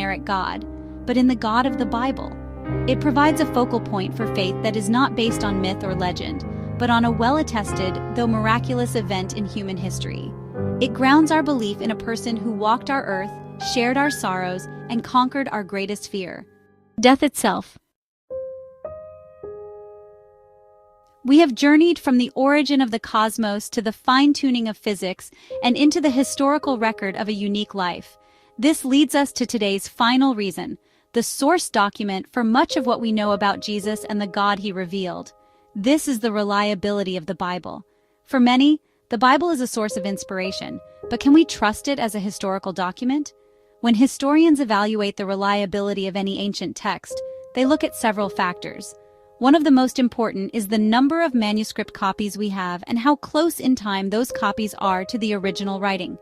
generic God, but in the God of the Bible. It provides a focal point for faith that is not based on myth or legend, but on a well-attested, though miraculous event in human history. It grounds our belief in a person who walked our earth, shared our sorrows, and conquered our greatest fear: death itself. We have journeyed from the origin of the cosmos to the fine-tuning of physics and into the historical record of a unique life. This leads us to today's final reason, the source document for much of what we know about Jesus and the God he revealed. This is the reliability of the Bible. For many, the Bible is a source of inspiration, but can we trust it as a historical document? When historians evaluate the reliability of any ancient text, they look at several factors. One of the most important is the number of manuscript copies we have and how close in time those copies are to the original writing.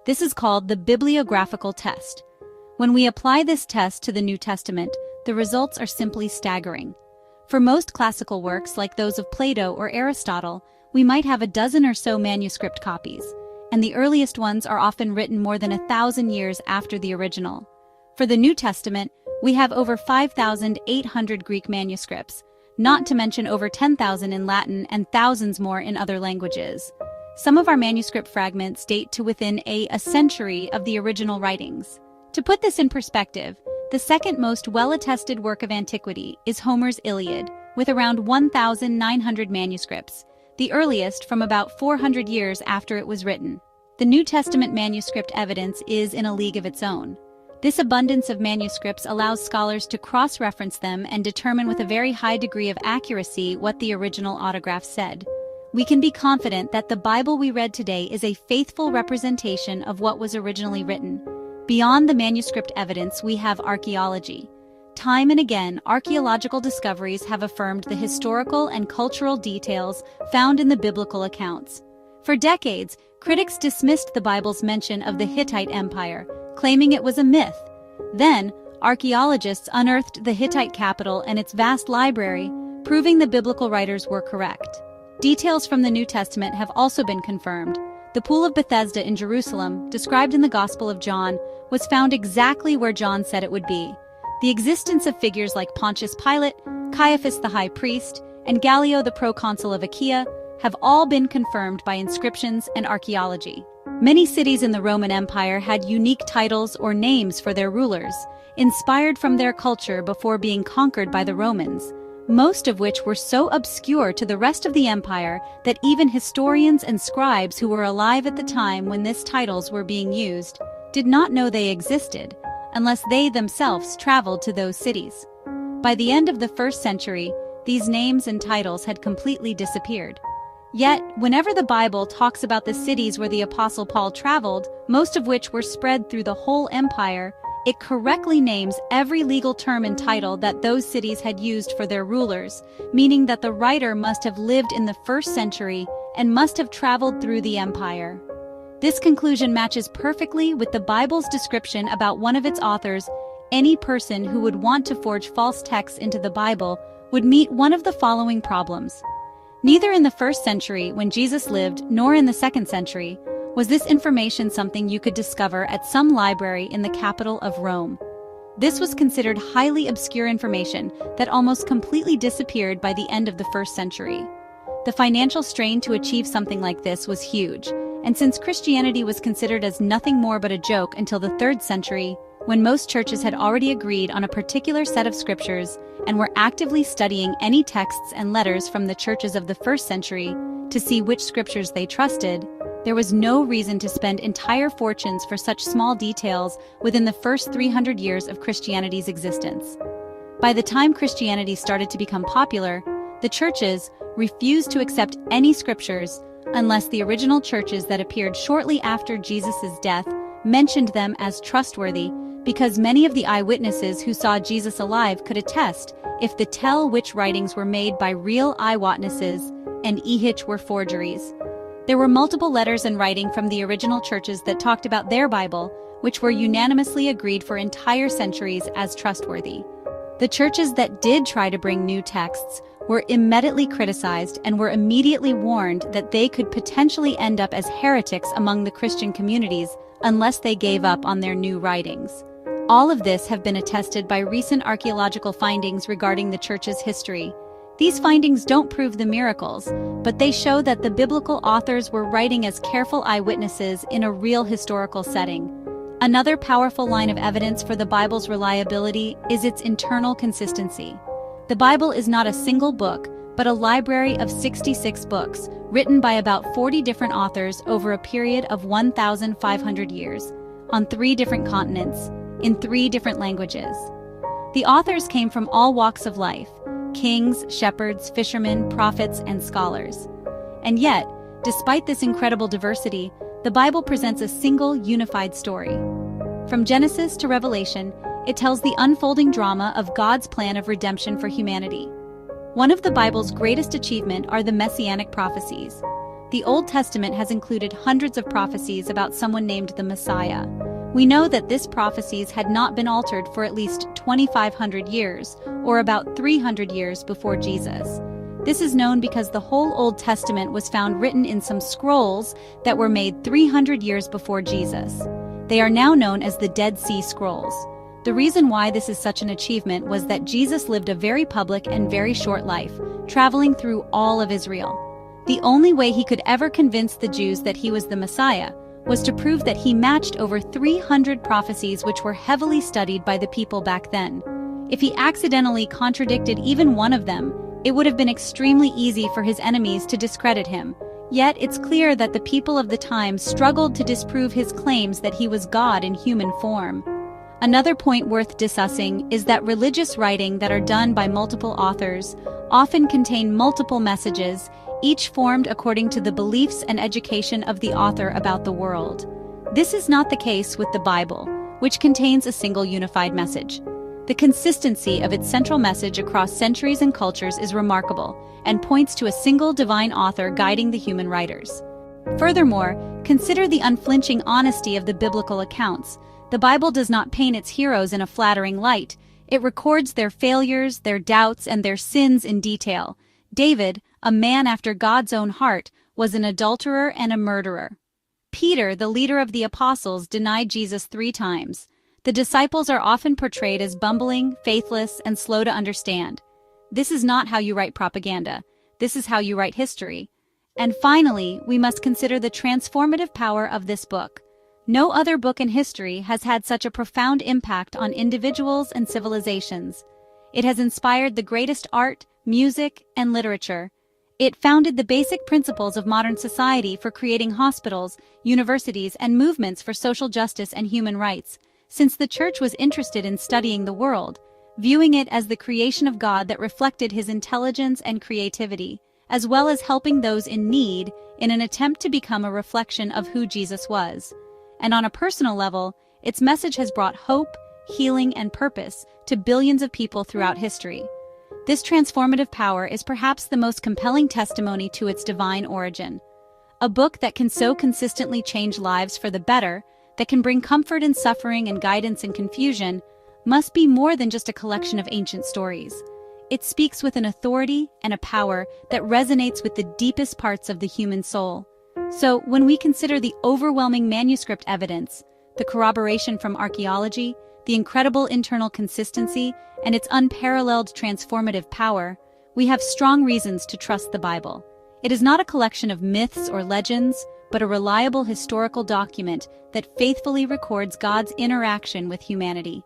This is called the bibliographical test. When we apply this test to the New Testament, the results are simply staggering. For most classical works, like those of Plato or Aristotle, we might have a dozen or so manuscript copies, and the earliest ones are often written more than 1,000 years after the original. For the New Testament, we have over 5,800 Greek manuscripts, not to mention over 10,000 in Latin and thousands more in other languages. Some of our manuscript fragments date to within a century of the original writings. To put this in perspective, the second most well-attested work of antiquity is Homer's Iliad, with around 1,900 manuscripts, the earliest from about 400 years after it was written. The New Testament manuscript evidence is in a league of its own. This abundance of manuscripts allows scholars to cross-reference them and determine with a very high degree of accuracy what the original autograph said. We can be confident that the Bible we read today is a faithful representation of what was originally written. Beyond the manuscript evidence, we have archaeology. Time and again, archaeological discoveries have affirmed the historical and cultural details found in the biblical accounts. For decades, critics dismissed the Bible's mention of the Hittite Empire, claiming it was a myth. Then, archaeologists unearthed the Hittite capital and its vast library, proving the biblical writers were correct. Details from the New Testament have also been confirmed. The Pool of Bethesda in Jerusalem, described in the Gospel of John, was found exactly where John said it would be. The existence of figures like Pontius Pilate, Caiaphas the high priest, and Gallio the proconsul of Achaia have all been confirmed by inscriptions and archaeology. Many cities in the Roman Empire had unique titles or names for their rulers, inspired from their culture before being conquered by the Romans, most of which were so obscure to the rest of the empire that even historians and scribes who were alive at the time when these titles were being used did not know they existed, unless they themselves traveled to those cities. By the end of the 1st century, these names and titles had completely disappeared. Yet, whenever the Bible talks about the cities where the Apostle Paul traveled, most of which were spread through the whole empire, it correctly names every legal term and title that those cities had used for their rulers, meaning that the writer must have lived in the 1st century and must have traveled through the empire. This conclusion matches perfectly with the Bible's description about one of its authors. Any person who would want to forge false texts into the Bible would meet one of the following problems. Neither in the 1st century, when Jesus lived, nor in the 2nd century, was this information something you could discover at some library in the capital of Rome. This was considered highly obscure information that almost completely disappeared by the end of the 1st century. The financial strain to achieve something like this was huge, and since Christianity was considered as nothing more but a joke until the 3rd century, when most churches had already agreed on a particular set of scriptures and were actively studying any texts and letters from the churches of the 1st century to see which scriptures they trusted, there was no reason to spend entire fortunes for such small details within the first 300 years of Christianity's existence. By the time Christianity started to become popular, the churches refused to accept any scriptures unless the original churches that appeared shortly after Jesus' death mentioned them as trustworthy, because many of the eyewitnesses who saw Jesus alive could attest if the tell which writings were made by real eyewitnesses and which were forgeries. There were multiple letters and writing from the original churches that talked about their Bible, which were unanimously agreed for entire centuries as trustworthy. The churches that did try to bring new texts were immediately criticized and were immediately warned that they could potentially end up as heretics among the Christian communities unless they gave up on their new writings. All of this have been attested by recent archaeological findings regarding the church's history. These findings don't prove the miracles, but they show that the biblical authors were writing as careful eyewitnesses in a real historical setting. Another powerful line of evidence for the Bible's reliability is its internal consistency. The Bible is not a single book, but a library of 66 books, written by about 40 different authors over a period of 1,500 years, on 3 different continents, in 3 different languages. The authors came from all walks of life: kings, shepherds, fishermen, prophets, and scholars. And yet, despite this incredible diversity, the Bible presents a single, unified story. From Genesis to Revelation, it tells the unfolding drama of God's plan of redemption for humanity. One of the Bible's greatest achievements are the messianic prophecies. The Old Testament has included hundreds of prophecies about someone named the Messiah. We know that these prophecies had not been altered for at least 2,500 years, or about 300 years before Jesus. This is known because the whole Old Testament was found written in some scrolls that were made 300 years before Jesus. They are now known as the Dead Sea Scrolls. The reason why this is such an achievement was that Jesus lived a very public and very short life, traveling through all of Israel. The only way he could ever convince the Jews that he was the Messiah was to prove that he matched over 300 prophecies which were heavily studied by the people back then. If he accidentally contradicted even one of them, it would have been extremely easy for his enemies to discredit him. Yet it's clear that the people of the time struggled to disprove his claims that he was God in human form. Another point worth discussing is that religious writing that are done by multiple authors often contain multiple messages, each formed according to the beliefs and education of the author about the world. This is not the case with the Bible, which contains a single unified message. The consistency of its central message across centuries and cultures is remarkable and points to a single divine author guiding the human writers. Furthermore, consider the unflinching honesty of the biblical accounts. The Bible does not paint its heroes in a flattering light. It records their failures, their doubts, and their sins in detail. David, a man after God's own heart, was an adulterer and a murderer. Peter, the leader of the apostles, denied Jesus 3 times. The disciples are often portrayed as bumbling, faithless, and slow to understand. This is not how you write propaganda. This is how you write history. And finally, we must consider the transformative power of this book. No other book in history has had such a profound impact on individuals and civilizations. It has inspired the greatest art, music, and literature. It founded the basic principles of modern society for creating hospitals, universities, and movements for social justice and human rights. Since the Church was interested in studying the world, viewing it as the creation of God that reflected his intelligence and creativity, as well as helping those in need in an attempt to become a reflection of who Jesus was. And on a personal level, its message has brought hope, healing, and purpose to billions of people throughout history. This transformative power is perhaps the most compelling testimony to its divine origin. A book that can so consistently change lives for the better, that can bring comfort in suffering and guidance in confusion, must be more than just a collection of ancient stories. It speaks with an authority and a power that resonates with the deepest parts of the human soul. So, when we consider the overwhelming manuscript evidence, the corroboration from archaeology, the incredible internal consistency, and its unparalleled transformative power, we have strong reasons to trust the Bible. It is not a collection of myths or legends, but a reliable historical document that faithfully records God's interaction with humanity.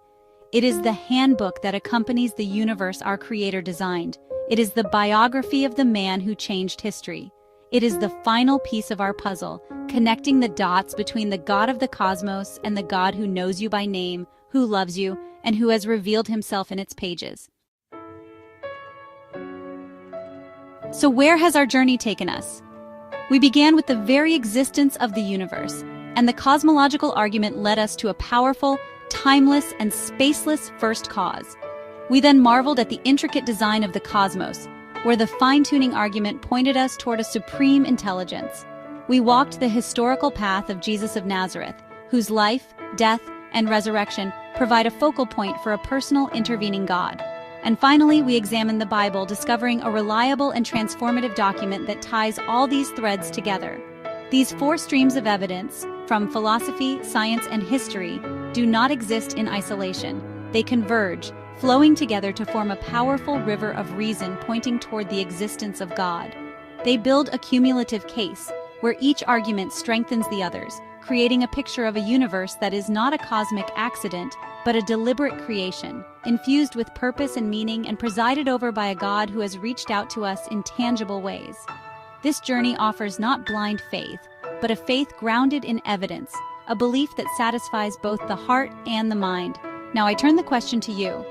It is the handbook that accompanies the universe our Creator designed. It is the biography of the man who changed history. It is the final piece of our puzzle, connecting the dots between the God of the cosmos and the God who knows you by name, who loves you, and who has revealed himself in its pages. So where has our journey taken us? We began with the very existence of the universe, and the cosmological argument led us to a powerful, timeless, and spaceless first cause. We then marveled at the intricate design of the cosmos, where the fine-tuning argument pointed us toward a supreme intelligence. We walked the historical path of Jesus of Nazareth, whose life, death, and resurrection provide a focal point for a personal intervening God. And finally, we examined the Bible, discovering a reliable and transformative document that ties all these threads together. These 4 streams of evidence, from philosophy, science, and history, do not exist in isolation. They converge, flowing together to form a powerful river of reason pointing toward the existence of God. They build a cumulative case, where each argument strengthens the others, creating a picture of a universe that is not a cosmic accident, but a deliberate creation, infused with purpose and meaning and presided over by a God who has reached out to us in tangible ways. This journey offers not blind faith, but a faith grounded in evidence, a belief that satisfies both the heart and the mind. Now I turn the question to you.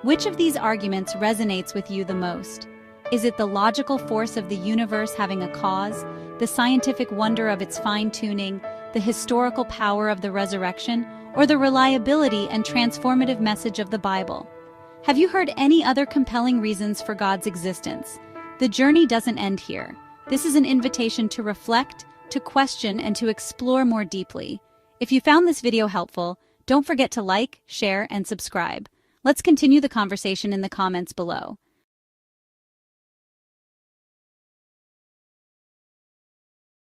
Which of these arguments resonates with you the most? Is it the logical force of the universe having a cause, the scientific wonder of its fine-tuning, the historical power of the resurrection, or the reliability and transformative message of the Bible? Have you heard any other compelling reasons for God's existence? The journey doesn't end here. This is an invitation to reflect, to question, and to explore more deeply. If you found this video helpful, don't forget to like, share, and subscribe. Let's continue the conversation in the comments below.